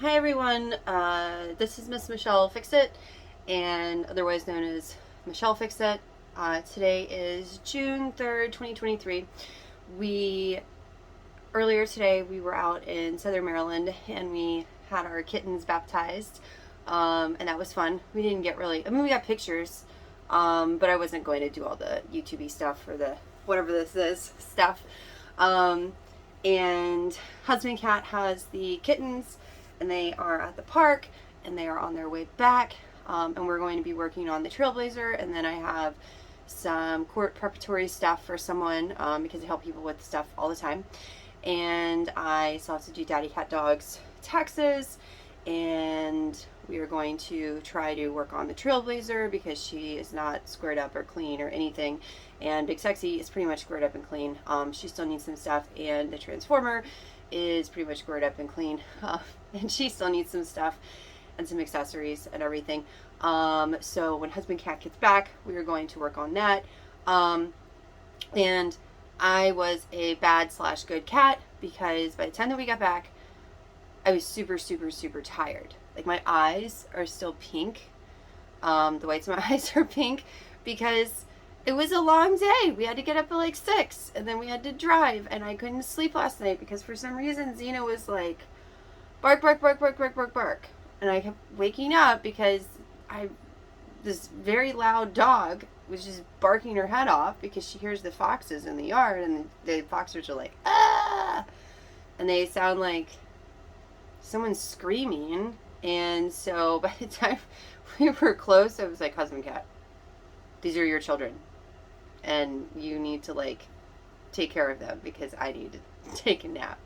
Hi everyone, this is Miss Michelle Fixit, and otherwise known as Michelle Fixit. Today is June 3rd, 2023. We, earlier today, we were out in Southern Maryland and we had our kittens baptized, and that was fun. We didn't get really, we got pictures, but I wasn't going to do all the YouTube-y stuff or the whatever this is stuff. And Husband Cat has the kittens, and they are at the park, and they are on their way back. And we're going to be working on the Trailblazer, and then I have some court preparatory stuff for someone because I help people with stuff all the time. And I still have to do Daddy Cat Dog's taxes, and we are going to try to work on the Trailblazer because she is not squared up or clean or anything, and Big Sexy is pretty much squared up and clean. She still needs some stuff, and the Transformer is pretty much squared up and clean, and she still needs some stuff and some accessories and everything. So when Husband Cat gets back, we are going to work on that. And I was a bad / good cat because by the time that we got back, I was super, super, super tired. Like, my eyes are still pink. The whites of my eyes are pink because it was a long day. We had to get up at like 6, and then we had to drive, and I couldn't sleep last night because for some reason Xena was like, bark, bark, bark, bark, bark, bark, bark. And I kept waking up because this very loud dog was just barking her head off because she hears the foxes in the yard, and the foxes are like, ah! And they sound like someone's screaming. And so by the time we were close, I was like, Husband Cat, these are your children, and you need to like take care of them because I need to take a nap.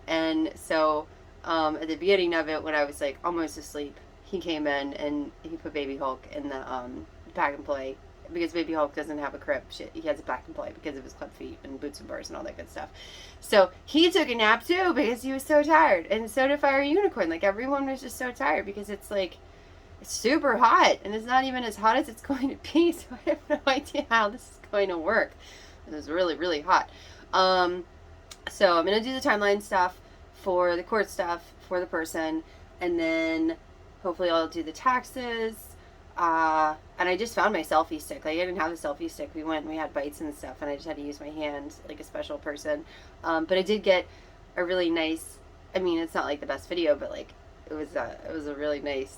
And so at the beginning of it, when I was like almost asleep, he came in and he put Baby Hulk in the pack and play, because Baby Hulk doesn't have a crib. He has a pack and play because of his club feet and boots and bars and all that good stuff. So he took a nap too because he was so tired, and so did Fire Unicorn. Like, everyone was just so tired because it's like, it's super hot, and it's not even as hot as it's going to be, so I have no idea how this is going to work. It was really, really hot. So I'm going to do the timeline stuff for the court stuff for the person, and then hopefully I'll do the taxes. And I just found my selfie stick. Like, I didn't have the selfie stick. We went and we had bites and stuff, and I just had to use my hand like a special person. But I did get a really nice, I mean, it's not like the best video, but like it was a really nice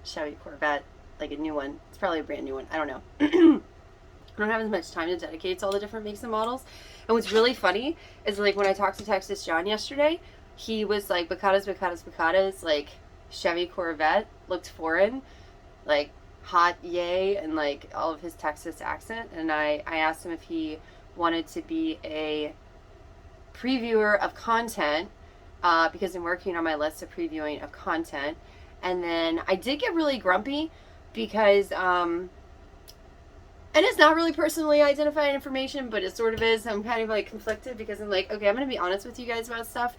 Chevy Corvette, like a new one. It's probably a brand new one. I don't know. I don't have as much time to dedicate to all the different makes and models. And what's really funny is, like, when I talked to Texas John yesterday, he was like, Bacatas, like, Chevy Corvette looked foreign, like, hot yay, and like all of his Texas accent. And I asked him if he wanted to be a previewer of content, because I'm working on my list of previewing of content. And then I did get really grumpy because, and it's not really personally identified information, but it sort of is. I'm kind of like conflicted because I'm like, okay, I'm going to be honest with you guys about stuff.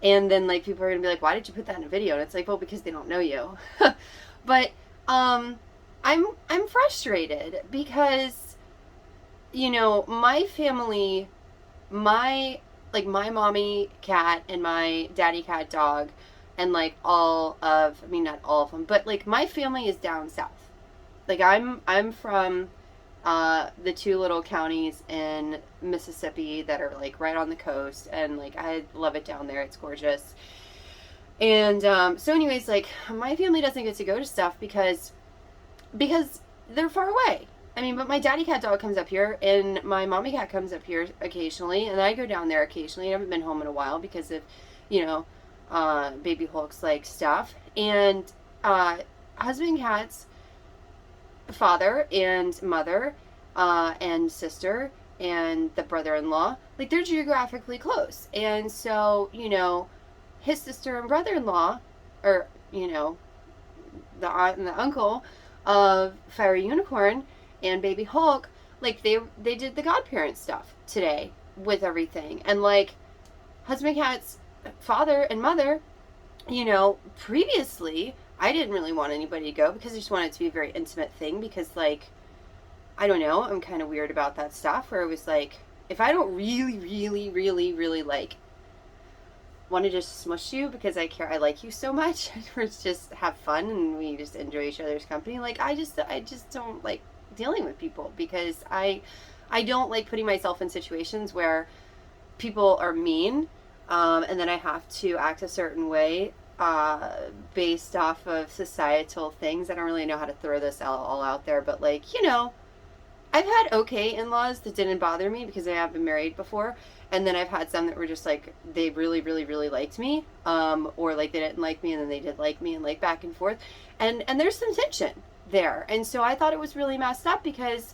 And then like people are going to be like, why did you put that in a video? And it's like, well, because they don't know you. But I'm frustrated because, you know, my family, my mommy cat and my daddy cat dog, and like all of, I mean, not all of them, but like my family is down south. Like, I'm from the 2 little counties in Mississippi that are like right on the coast, and like I love it down there. It's gorgeous. And so anyways, like, my family doesn't get to go to stuff because they're far away. I mean, but my daddy cat dog comes up here, and my mommy cat comes up here occasionally, and I go down there occasionally. I haven't been home in a while because of, you know, Baby Hulk's like stuff. And Husband Cat's father and mother and sister and the brother-in-law, like, they're geographically close. And so, you know, his sister and brother-in-law, or, you know, the aunt and the uncle of Fire Unicorn and Baby Hulk, like, they did the godparent stuff today with everything. And like, Husband Cat's father and mother, you know, previously I didn't really want anybody to go because I just wanted it to be a very intimate thing, because like, I don't know, I'm kind of weird about that stuff, where it was like, if I don't really, really, really, really like want to just smush you because I like you so much. We're just have fun and we just enjoy each other's company. Like I just don't like dealing with people because I don't like putting myself in situations where people are mean, and then I have to act a certain way based off of societal things. I don't really know how to throw this all out there, but like, you know, I've had okay in-laws that didn't bother me because I have been married before, and then I've had some that were just like they really, really, really liked me, or like they didn't like me and then they did like me, and like back and forth, and there's some tension there, and so I thought it was really messed up because,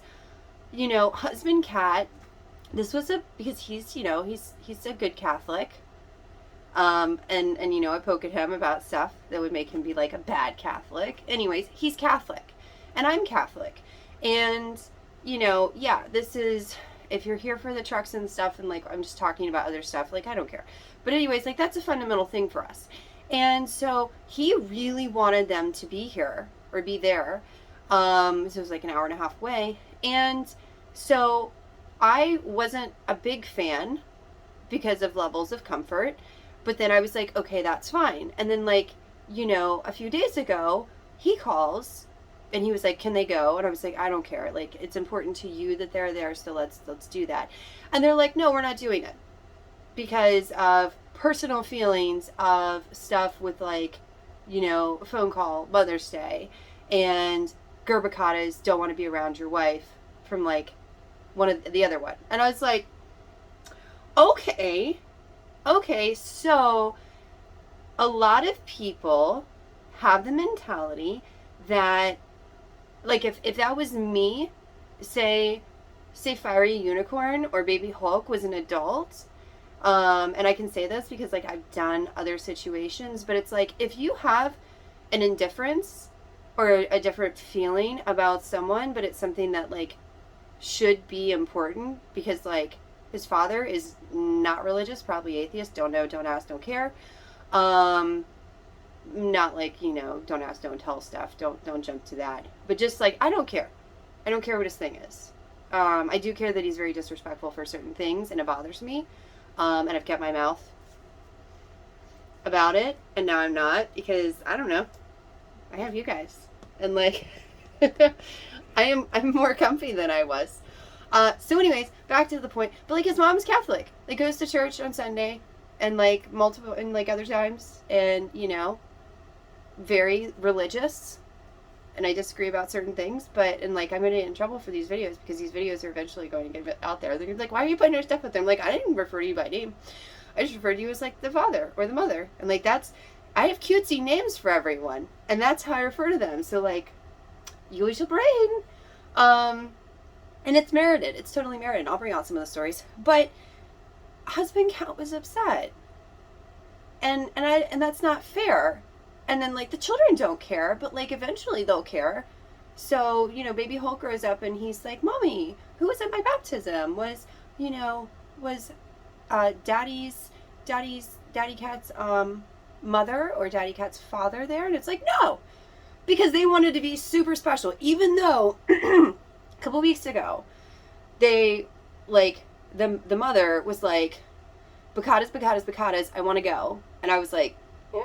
you know, husband Cat, this was because he's, you know, he's a good Catholic, and you know, I poke at him about stuff that would make him be like a bad Catholic. Anyways, he's Catholic, and I'm Catholic, and you know, yeah, this is, if you're here for the trucks and stuff and like I'm just talking about other stuff, like I don't care. But anyways, like that's a fundamental thing for us. And so he really wanted them to be here or be there. So it was like an hour and a half away. And so I wasn't a big fan because of levels of comfort. But then I was like, okay, that's fine. And then like, you know, a few days ago, he calls and he was like, can they go? And I was like, I don't care. Like, it's important to you that they're there, so let's do that. And they're like, no, we're not doing it because of personal feelings of stuff with like, you know, a phone call, Mother's Day, and Gerbicatas don't want to be around your wife from like one of the other one. And I was like, okay, so a lot of people have the mentality that, like, if that was me, say Fiery Unicorn or Baby Hulk was an adult, and I can say this because like I've done other situations, but it's like if you have an indifference or a different feeling about someone, but it's something that like should be important because like his father is not religious, probably atheist, don't know, don't ask, don't care. Not like, you know, don't ask, don't tell stuff. Don't jump to that. But just like, I don't care. I don't care what his thing is. I do care that he's very disrespectful for certain things, and it bothers me. And I've kept my mouth about it, and now I'm not because I don't know. I have you guys, and like, I'm more comfy than I was. So anyways, back to the point. But like his mom's Catholic. Like goes to church on Sunday, and like multiple and like other times, and you know, very religious. And I disagree about certain things, but and like I'm gonna get in trouble for these videos because these videos are eventually going to get out there. They're gonna be like, why are you putting your stuff with them? Like, I didn't refer to you by name. I just referred to you as like the father or the mother, and like that's, I have cutesy names for everyone, and that's how I refer to them. So like, use your brain. And it's merited. It's totally merited. I'll bring out some of the stories. But husband Cat was upset. And that's not fair. And then like the children don't care, but like eventually they'll care. So, you know, Baby Hulk grows up and he's like, Mommy, who was at my baptism? Was Daddy Cat's mother or Daddy Cat's father there? And it's like, no. Because they wanted to be super special, even though a couple weeks ago, they, like, the mother was like, Bacatas, I want to go. And I was like, I don't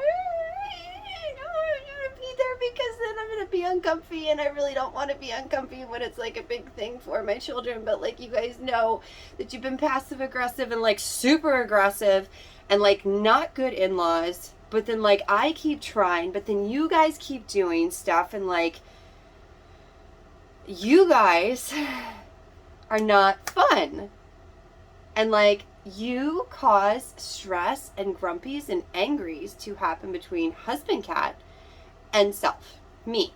want to be there because then I'm going to be uncomfy, and I really don't want to be uncomfy when it's, like, a big thing for my children. But, like, you guys know that you've been passive-aggressive and, like, super aggressive and, like, not good in-laws. But then, like, I keep trying, but then you guys keep doing stuff, and, like, you guys are not fun. And, like, you cause stress and grumpies and angries to happen between husband Cat and self, me.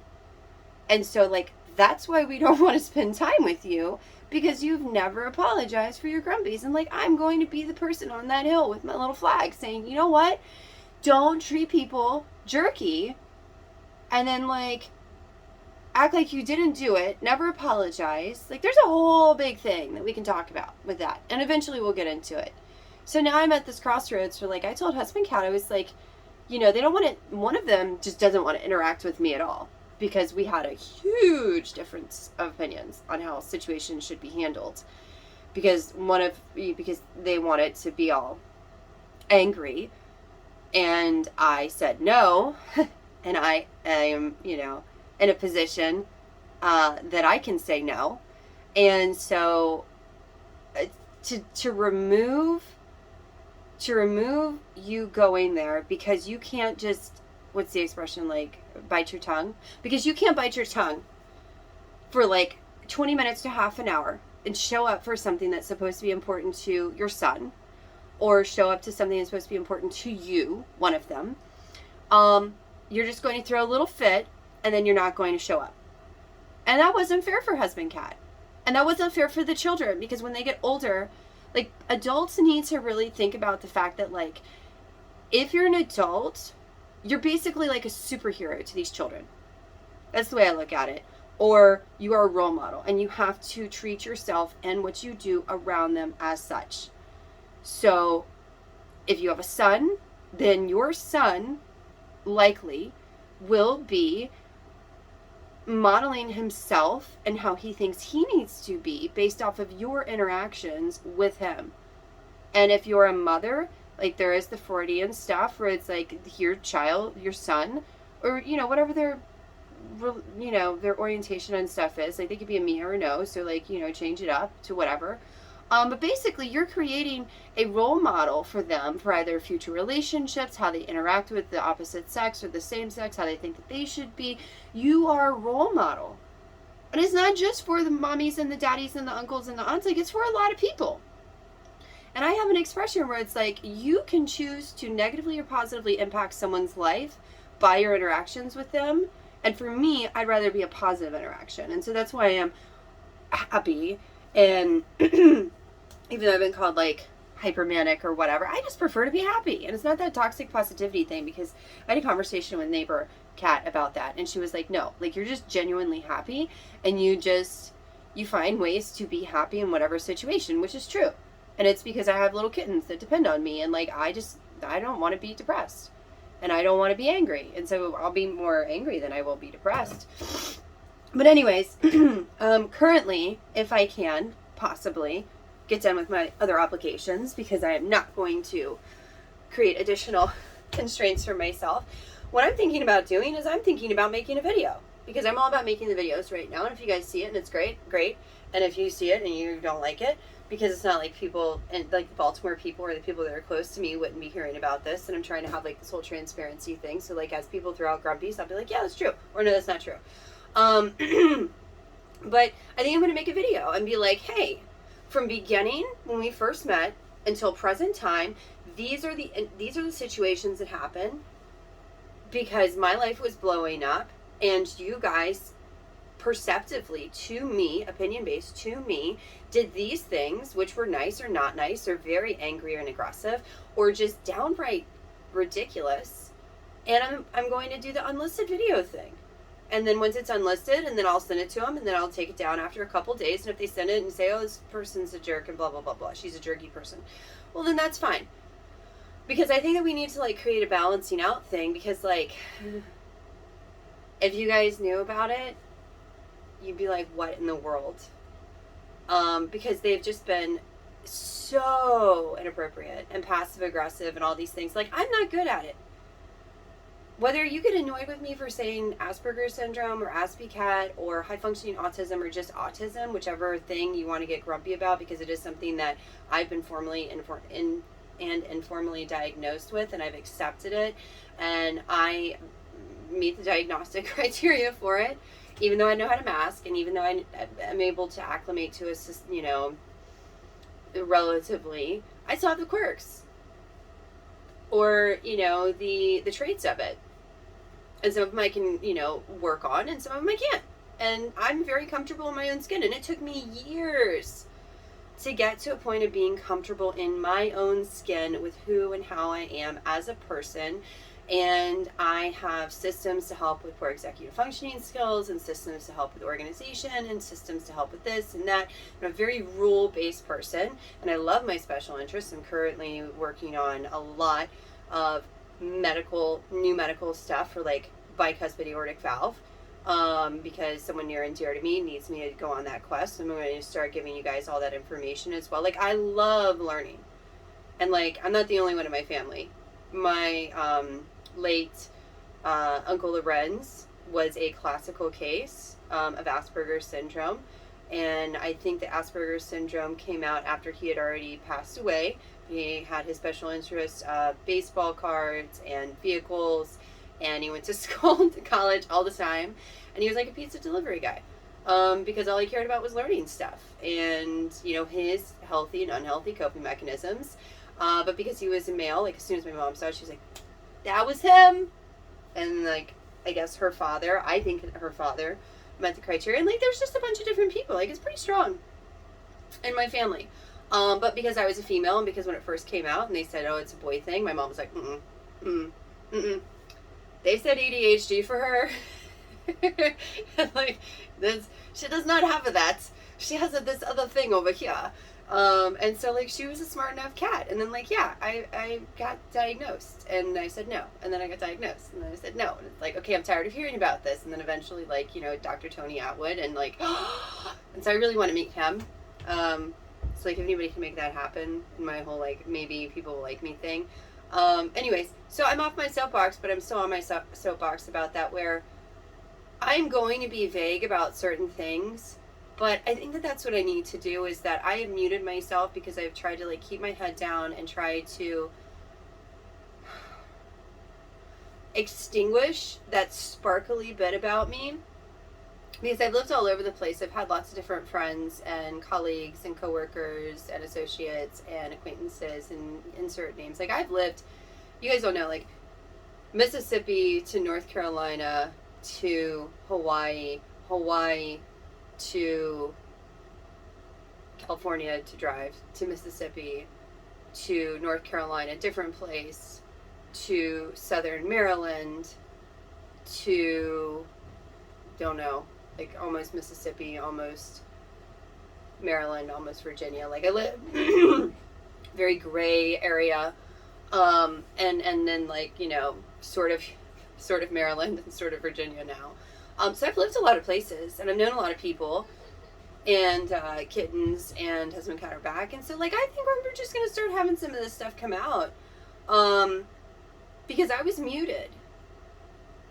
And so, like, that's why we don't want to spend time with you, because you've never apologized for your grumpies. And, like, I'm going to be the person on that hill with my little flag saying, you know what? Don't treat people jerky and then, like, act like you didn't do it, never apologize. Like, there's a whole big thing that we can talk about with that, and eventually we'll get into it. So now I'm at this crossroads for, like, I told husband Cat, I was like, you know, they don't want to, one of them just doesn't want to interact with me at all, because we had a huge difference of opinions on how situations should be handled, because they want it to be all angry, And I said no. And I am, in a position that I can say no. And so to remove you going there, because you can't just, what's the expression, like, bite your tongue? Because you can't bite your tongue for like 20 minutes to half an hour and show up for something that's supposed to be important to your son, or show up to something that's supposed to be important to you, one of them. You're just going to throw a little fit, and then you're not going to show up. And that wasn't fair for husband cat. And that wasn't fair for the children, because when they get older, like, adults need to really think about the fact that, like, if you're an adult, you're basically like a superhero to these children. That's the way I look at it. Or you are a role model, and you have to treat yourself and what you do around them as such. So if you have a son, then your son likely will be modeling himself and how he thinks he needs to be based off of your interactions with him. And if you're a mother, like, there is the Freudian stuff where it's like your child, your son, or, whatever their orientation and stuff is. Like, they could be a me or a no, so, like, change it up to whatever. But basically, you're creating a role model for them for either future relationships, how they interact with the opposite sex or the same sex, how they think that they should be. You are a role model. And it's not just for the mommies and the daddies and the uncles and the aunts. Like, it's for a lot of people. And I have an expression where it's like, you can choose to negatively or positively impact someone's life by your interactions with them. And for me, I'd rather be a positive interaction. And so that's why I am happy. And even though I've been called, like, hypermanic or whatever, I just prefer to be happy. And it's not that toxic positivity thing, because I had a conversation with neighbor Kat about that. And she was like, no, like, you're just genuinely happy. And you find ways to be happy in whatever situation, which is true. And it's because I have little kittens that depend on me. And, like, I don't want to be depressed. And I don't want to be angry. And so I'll be more angry than I will be depressed. But anyways, currently, if I can possibly get done with my other obligations, because I am not going to create additional constraints for myself, what I'm thinking about doing is I'm thinking about making a video. Because I'm all about making the videos right now. And if you guys see it and it's great, great. And if you see it and you don't like it, because it's not like people, and like the Baltimore people or the people that are close to me wouldn't be hearing about this, and I'm trying to have, like, this whole transparency thing. So, like, as people throw out grumpies, I'll be like, yeah, that's true, or no, that's not true. But I think I'm going to make a video and be like, hey, from beginning when we first met until present time, these are the situations that happen because my life was blowing up, and you guys perceptively to me, opinion based to me, did these things, which were nice or not nice, or very angry and aggressive, or just downright ridiculous. And I'm going to do the unlisted video thing. And then once it's unlisted, and then I'll send it to them, and then I'll take it down after a couple days. And if they send it and say, oh, this person's a jerk and blah, blah, blah, blah, she's a jerky person, well, then that's fine. Because I think that we need to, like, create a balancing out thing, because, like, if you guys knew about it, you'd be like, what in the world? Because they've just been so inappropriate and passive aggressive and all these things. Like, I'm not good at it. Whether you get annoyed with me for saying Asperger's syndrome or Aspie-Cat or high functioning autism or just autism, whichever thing you want to get grumpy about, because it is something that I've been formally and informally diagnosed with, and I've accepted it, and I meet the diagnostic criteria for it, even though I know how to mask, and even though I'm able to acclimate to a relatively, I still have the quirks or the traits of it. And some of them I can, work on, and some of them I can't. And I'm very comfortable in my own skin. And it took me years to get to a point of being comfortable in my own skin with who and how I am as a person. And I have systems to help with poor executive functioning skills, and systems to help with organization, and systems to help with this and that. I'm a very rule-based person, and I love my special interests. I'm currently working on a lot of new medical stuff for, like, bicuspid aortic valve, because someone near and dear to me needs me to go on that quest. And I'm going to start giving you guys all that information as well. Like, I love learning, and, like, I'm not the only one in my family. my late Uncle Lorenz was a classical case of Asperger's syndrome. And I think the Asperger's syndrome came out after he had already passed away. He had his special interests of baseball cards and vehicles, and he went to school, to college all the time, and he was like a pizza delivery guy. Because all he cared about was learning stuff and, you know, his healthy and unhealthy coping mechanisms. But because he was a male, like as soon as my mom saw it, she was like, that was him. And like, I guess her father, I think her father met the criteria. And like, there's just a bunch of different people. Like, it's pretty strong in my family. But because I was a female, and because when it first came out and they said, oh, it's a boy thing, my mom was like, they said ADHD for her. Like, this, she does not have that. She has this other thing over here. And so, like, she was a smart enough cat. And then, like, yeah, I got diagnosed. And I said no. And then I got diagnosed. And then I said no. And it's like, okay, I'm tired of hearing about this. And then eventually, like, you know, Dr. Tony Atwood. And, like, and so I really want to meet him. So, like, if anybody can make that happen in my whole, like, maybe people will like me thing. Anyways, so I'm off my soapbox, but I'm still on my soapbox about that, where I'm going to be vague about certain things. But I think that that's what I need to do, is that I have muted myself because I've tried to, like, keep my head down and try to extinguish that sparkly bit about me. Because I've lived all over the place. I've had lots of different friends and colleagues and coworkers and associates and acquaintances and insert names. Like, I've lived, you guys don't know, like, Mississippi to North Carolina to Hawaii, Hawaii to California to drive, to Mississippi, to North Carolina, different place, to Southern Maryland, to, don't know, like almost Mississippi, almost Maryland, almost Virginia. Like, I live very gray area, and then, like, you know, sort of Maryland and sort of Virginia now. So I've lived a lot of places, and I've known a lot of people, and kittens, and husband cat are back. And so, like, I think we're just going to start having some of this stuff come out, because I was muted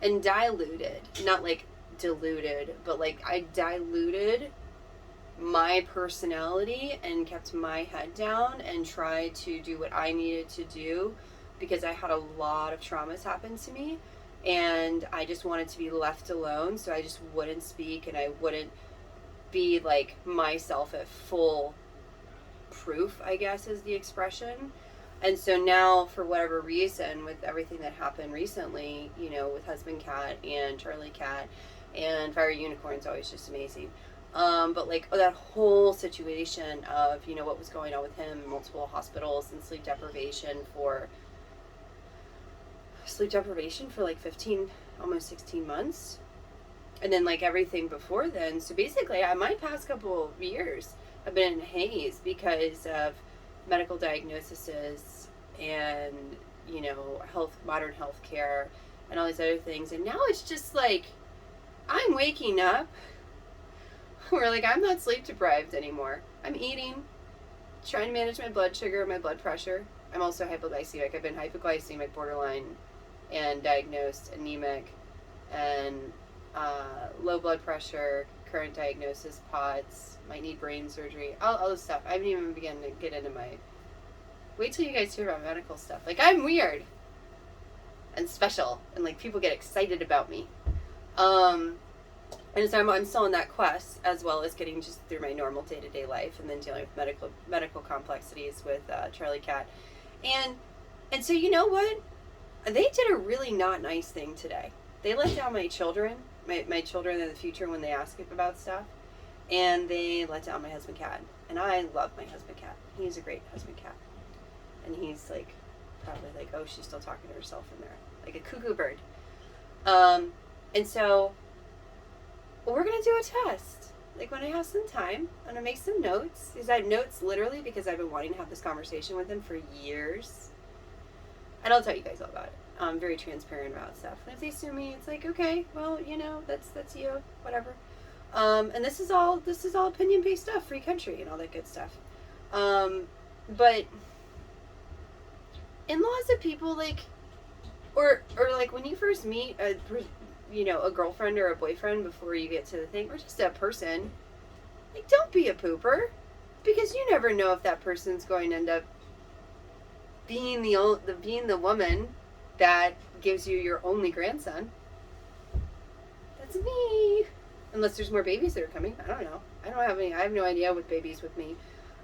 and diluted, not like diluted, but like I diluted my personality and kept my head down and tried to do what I needed to do, because I had a lot of traumas happen to me. And I just wanted to be left alone, so I just wouldn't speak, and I wouldn't be, like, myself at full proof, I guess is the expression. And so now, for whatever reason, with everything that happened recently, you know, with Husband Cat and Charlie Cat and Fiery Unicorn's always just amazing. But, like, that whole situation of, you know, what was going on with him, multiple hospitals and sleep deprivation for like 15, almost 16 months. And then, like, everything before then. So basically, my past couple of years have been in a haze because of medical diagnoses and, you know, modern health care and all these other things. And now it's just like, I'm waking up where, like, I'm not sleep deprived anymore. I'm eating, trying to manage my blood sugar, my blood pressure. I'm also hypoglycemic. I've been hypoglycemic, borderline, and diagnosed anemic, and low blood pressure, current diagnosis, POTS, might need brain surgery, all this stuff. I haven't even begun to get into my, wait till you guys hear about medical stuff. Like, I'm weird and special, and, like, people get excited about me. And so I'm still in that quest, as well as getting just through my normal day-to-day life, and then dealing with medical complexities with Charlie Cat. And so, you know what? They did a really not nice thing today. They let down my children, my children in the future when they ask about stuff, and they let down my husband Cat. And I love my husband Cat. He's a great husband Cat. And he's, like, probably like, oh, she's still talking to herself in there, like a cuckoo bird. And so we're going to do a test. Like, when I have some time, I'm going to make some notes. Because I have notes literally because I've been wanting to have this conversation with him for years. And I'll tell you guys all about it. I'm very transparent about stuff. And if they sue me, it's like, okay, well, you know, that's you, whatever. And this is all opinion-based stuff, free country and all that good stuff. But in-laws of people, like, or like when you first meet a girlfriend or a boyfriend before you get to the thing, or just a person, like, don't be a pooper, because you never know if that person's going to end up being the woman that gives you your only grandson. That's me. Unless there's more babies that are coming. I don't know. I have no idea with babies with me.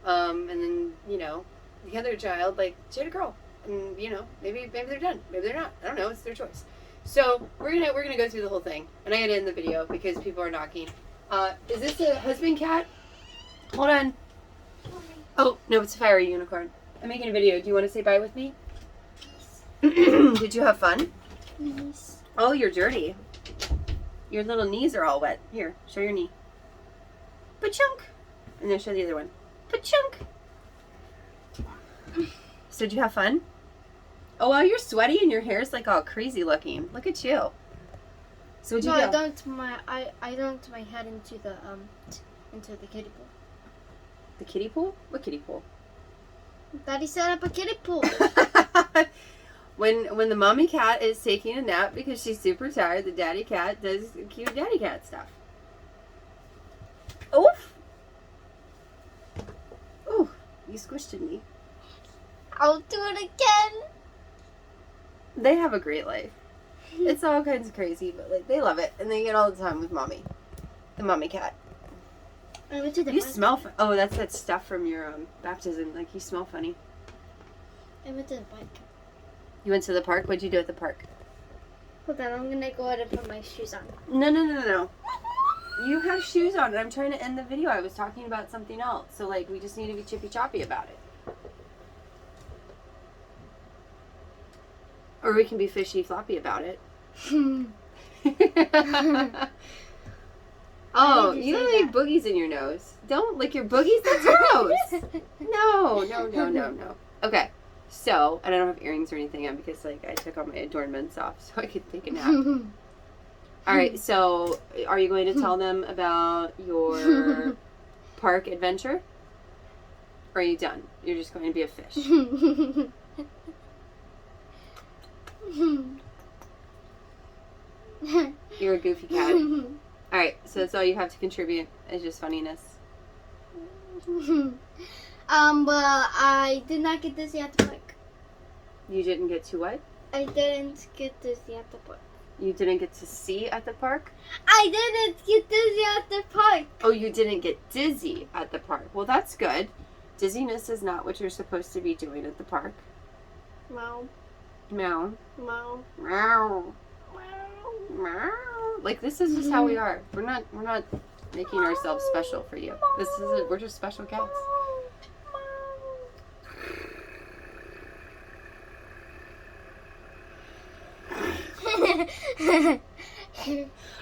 And then, the other child, like, she had a girl. And, maybe they're done. Maybe they're not. I don't know. It's their choice. So we're gonna go through the whole thing. And I gotta end the video because people are knocking. Is this a husband cat? Hold on. Oh, no, it's a fiery unicorn. I'm making a video. Do you want to say bye with me? Did you have fun? Yes. Oh, you're dirty. Your little knees are all wet. Here, show your knee. Pa-chunk. And then show the other one. Pa-chunk. So did you have fun? Oh, wow, you're sweaty and your hair's like all crazy looking. Look at you. So what'd you do? I dunked my head into the kiddie pool. The kiddie pool? What kiddie pool? Daddy set up a kiddie pool. When the mommy cat is taking a nap because she's super tired, the daddy cat does cute daddy cat stuff. Oof! Ooh, you squished me. I'll do it again. They have a great life. It's all kinds of crazy, but like they love it, and they get all the time with mommy, the mommy cat. I went to the You park. smell. Oh, that's that stuff from your baptism. Like you smell funny. I went to the park. You went to the park. What'd you do at the park? Hold on, I'm gonna go ahead and put my shoes on. No. You have shoes on, and I'm trying to end the video. I was talking about something else, so like we just need to be chippy choppy about it. Or we can be fishy floppy about it. Oh, you have like boogies in your nose. Don't lick your boogies. That's gross. No. Okay, so, and I don't have earrings or anything on because like I took all my adornments off so I could take a nap. All right, so are you going to tell them about your park adventure? Or are you done? You're just going to be a fish. You're a goofy cat. Alright, so that's all you have to contribute is just funniness. Well, I did not get dizzy at the park. You didn't get to what? I didn't get dizzy at the park. You didn't get to see at the park? I didn't get dizzy at the park. Oh, you didn't get dizzy at the park. Well, that's good. Dizziness is not what you're supposed to be doing at the park. Meow. Meow. Meow. Meow. Meow. Like this is just how we are. We're not making ourselves special for you. We're just special cats.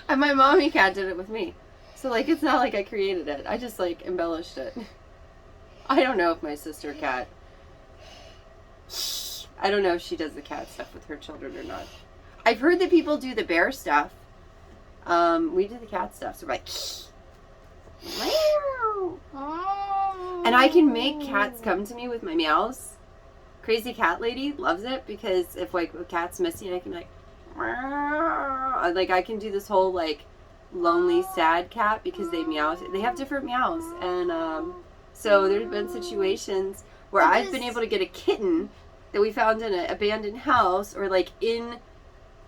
And my mommy cat did it with me. So like it's not like I created it. I just like embellished it. I don't know if my sister cat I don't know if she does the cat stuff with her children or not. I've heard that people do the bear stuff. We do the cat stuff. So we're like, meow. And I can make cats come to me with my meows. Crazy cat lady loves it because if like a cat's missing, I can be like, meow. Like I can do this whole like lonely sad cat because they meow. They have different meows, and so there's been situations where I've been able to get a kitten that we found in an abandoned house or like in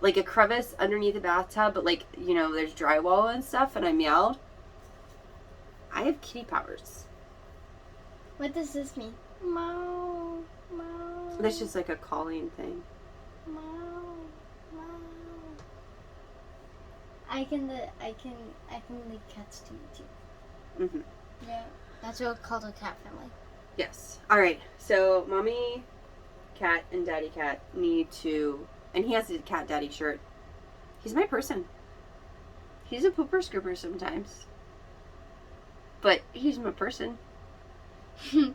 like a crevice underneath a bathtub, but like, there's drywall and stuff, and I meowed. I have kitty powers. What does this mean? Meow, meow. That's just like a calling thing. Meow, meow. I can lead cats to you too. Mm-hmm. Yeah, that's what we call a cat family. Yes. All right. So, mommy cat and daddy cat need to, and he has a cat daddy shirt. He's my person. He's a pooper scooper sometimes, but he's my person. And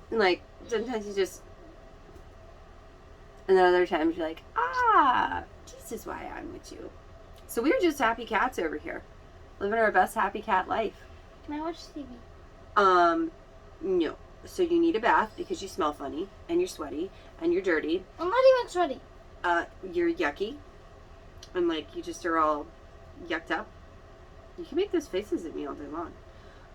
like sometimes you just, and then other times you're like, this is why I'm with you. So we're just happy cats over here, living our best happy cat life. Can I watch TV? No. So you need a bath because you smell funny and you're sweaty and you're dirty. I'm not even sweaty. You're yucky. And like you just are all yucked up. You can make those faces at me all day long.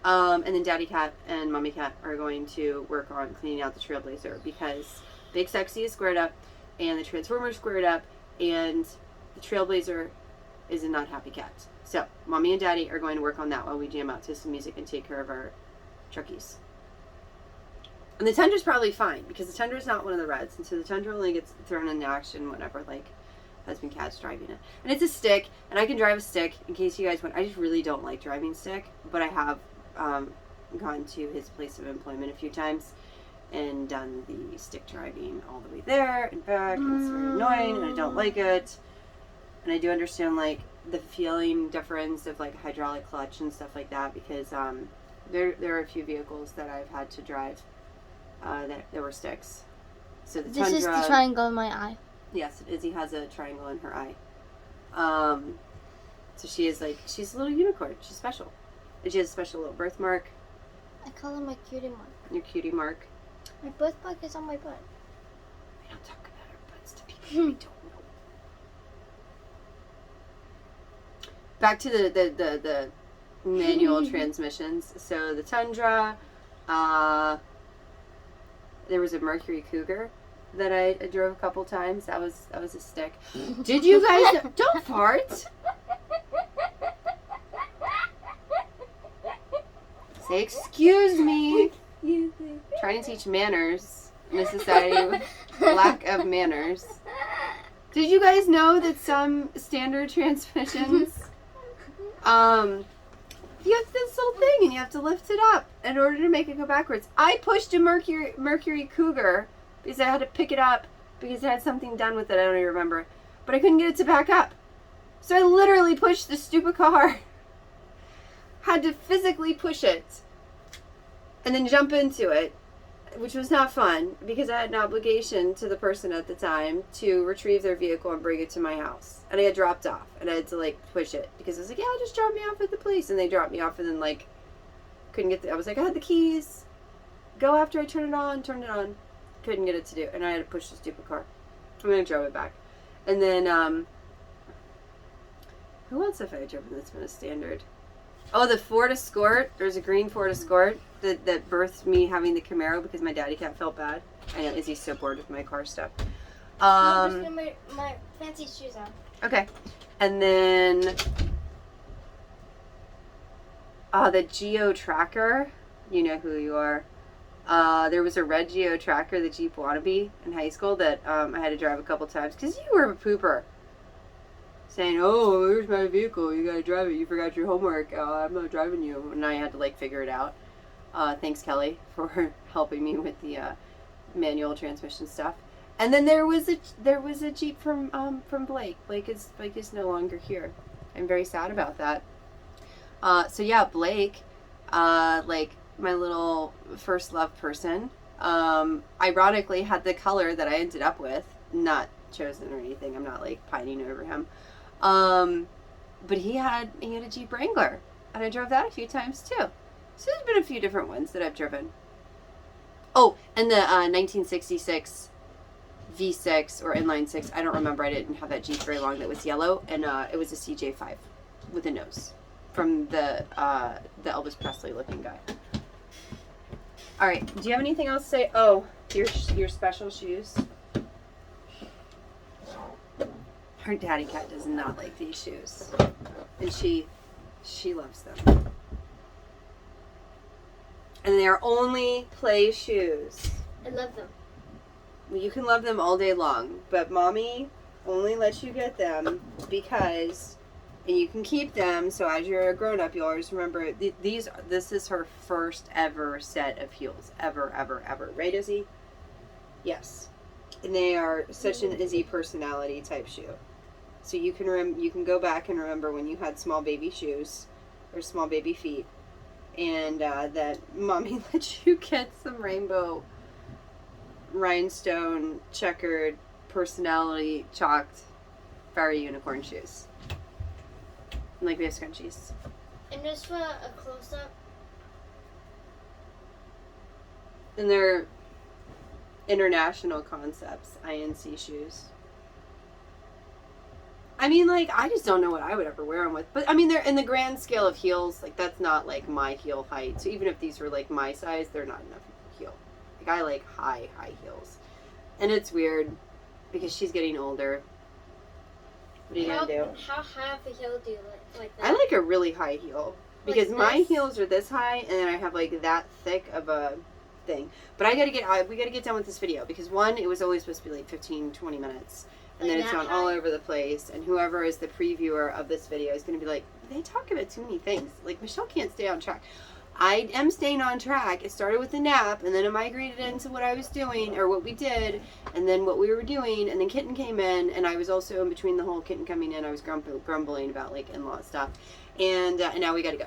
And then Daddy Cat and Mommy Cat are going to work on cleaning out the Trailblazer because Big Sexy is squared up and the Transformer is squared up and the Trailblazer is a not happy cat. So Mommy and Daddy are going to work on that while we jam out to some music and take care of our truckies. And the Tundra's probably fine because the Tundra's not one of the reds, and so the Tundra only gets thrown into action whenever like husband Cat's driving it. And it's a stick, and I can drive a stick in case you guys want. I just really don't like driving stick, but I have gone to his place of employment a few times and done the stick driving all the way there and back, and it's very annoying, and I don't like it. And I do understand like the feeling difference of like hydraulic clutch and stuff like that because there are a few vehicles that I've had to drive that were sticks. So the Tundra, This is the triangle in my eye. yes, Izzy has a triangle in her eye. So she's a little unicorn. She's special. And she has a special little birthmark. I call it my cutie mark. Your cutie mark. My birthmark is on my butt. We don't talk about our butts to people we don't know. Back to the manual transmissions. So the Tundra, there was a Mercury Cougar that I drove a couple times. That was a stick. Did you guys don't fart? Say excuse me. Trying to teach manners in a society with lack of manners. Did you guys know that some standard transmissions, you have this little thing and you have to lift it up in order to make it go backwards? I pushed a Mercury Cougar because I had to pick it up because it had something done with it. I don't even remember. But I couldn't get it to back up. So I literally pushed the stupid car. Had to physically push it and then jump into it, which was not fun because I had an obligation to the person at the time to retrieve their vehicle and bring it to my house. And I had dropped off and I had to like push it because I was like, yeah, just drop me off at the place. And they dropped me off and then like couldn't get I was like, I had the keys. Go after I turn it on. Couldn't get it to do. And I had to push the stupid car. And then I drove it back. And then, who else have I driven that's been a standard? Oh, the Ford Escort. There's a green Ford Escort that birthed me having the Camaro because my Daddy Cat felt bad. I know Izzy's so bored with my car stuff. I'm just gonna my fancy shoes on. Okay. And then the Geo Tracker. You know who you are. There was a red Geo Tracker, the Jeep Wannabe, in high school that I had to drive a couple times because you were a pooper. Saying, oh, here's my vehicle, you gotta drive it, you forgot your homework, I'm not driving you. And I had to like figure it out. Thanks, Kelly, for helping me with the manual transmission stuff. And then there was a Jeep from Blake. Blake is no longer here. I'm very sad about that. So yeah, Blake, like my little first love person, ironically had the color that I ended up with, not chosen or anything. I'm not like pining over him. But he had a Jeep Wrangler and I drove that a few times too. So there's been a few different ones that I've driven. Oh, and the 1966 V6 or inline 6, I don't remember, I didn't have that Jeep very long, that was yellow, and it was a CJ5 with a nose from the Elvis Presley looking guy. All right, do you have anything else to say? Oh, your special shoes. Her Daddy Cat does not like these shoes, and she loves them. And they are only play shoes. I love them. Well, you can love them all day long, but Mommy only lets you get them because, and you can keep them, so as you're a grown-up, you'll always remember, this is her first ever set of heels. Ever. Right, Izzy? Yes. And they are such an Izzy personality type shoe. So you can go back and remember when you had small baby shoes or small baby feet, and that Mommy let you get some rainbow rhinestone checkered personality chalked fairy unicorn shoes. And like we have scrunchies. And just for a close up. And they're International Concepts INC shoes. I mean, like, I just don't know what I would ever wear them with. But, I mean, they're in the grand scale of heels. Like, that's not, like, my heel height. So even if these were, like, my size, they're not enough heel. Like, I like high heels. And it's weird because she's getting older. What are you going to do? How high of a heel do you like that? I like a really high heel. Because Like my this? heels are this high, and then I have, like, that thick of a thing. But we gotta get done with this video. Because, one, it was only supposed to be, like, 15, 20 minutes. And then Like it's that gone all high? over the place. And whoever is the previewer of this video is going to be like, they talk about too many things. Like, Michelle can't stay on track. I am staying on track. It started with the nap, and then it migrated into what I was doing, or what we did, and then what we were doing, and then Kitten came in, and I was also in between the whole Kitten coming in. I was grumbling about, like, in-law stuff. And now we got to go.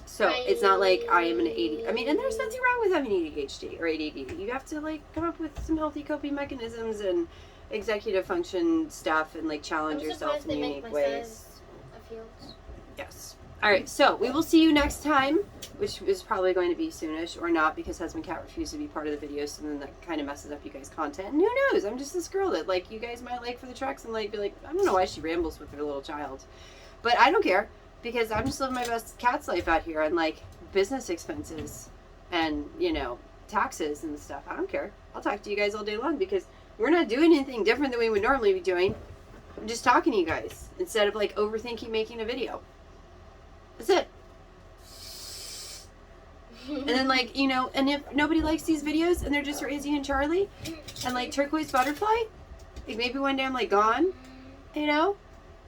So it's not like I am an ADHD. I mean, and there's nothing wrong with having ADHD or ADD. You have to, like, come up with some healthy coping mechanisms and executive function stuff and, like, challenge yourself in unique ways. Yes. All right, so we will see you next time, which is probably going to be soonish or not, because Husband Cat refused to be part of the video, so then that kind of messes up you guys' content. And who knows? I'm just this girl that, like, you guys might like for the treks and, like, be like, I don't know why she rambles with her little child, but I don't care, because I'm just living my best cat's life out here, and, like, business expenses and, you know, taxes and stuff. I don't care. I'll talk to you guys all day long, because we're not doing anything different than we would normally be doing. I'm just talking to you guys instead of, like, overthinking making a video. That's it. And then, like, you know, and if nobody likes these videos and they're just for Izzy and Charlie and, like, Turquoise Butterfly, like, maybe one day I'm, like, gone, you know,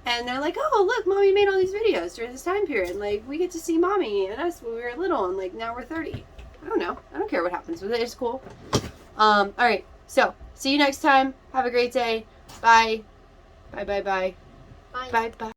and they're like, oh, look, Mommy made all these videos during this time period, and, like, we get to see Mommy and us when we were little, and, like, now we're 30. I don't know. I don't care what happens with it. It's cool. All right. So, see you next time. Have a great day. Bye. Bye, bye, bye. Bye. Bye, bye.